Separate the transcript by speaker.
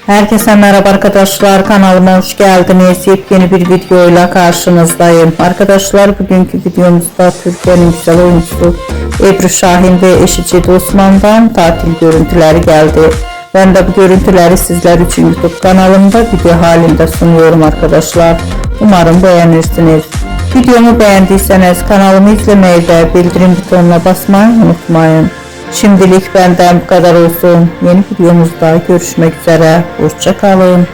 Speaker 1: Herkese merhaba arkadaşlar, kanalıma hoş geldiniz. Yepyeni bir videoyla karşınızdayım. Arkadaşlar, bugünkü videomuzda Türkiye'nin güzel oyuncusu Ebru Şahin ve eşi Cedi Osman'dan tatil görüntüleri geldi. Ben de bu görüntüleri sizler için YouTube kanalımda video halinde sunuyorum arkadaşlar. Umarım beğenirsiniz. Videomu beğendiyseniz kanalımı izlemeyi ve bildirim butonuna basmayı unutmayın. Şimdilik benden bu kadar olsun. Yeni videomuzda görüşmek üzere. Hoşça kalın.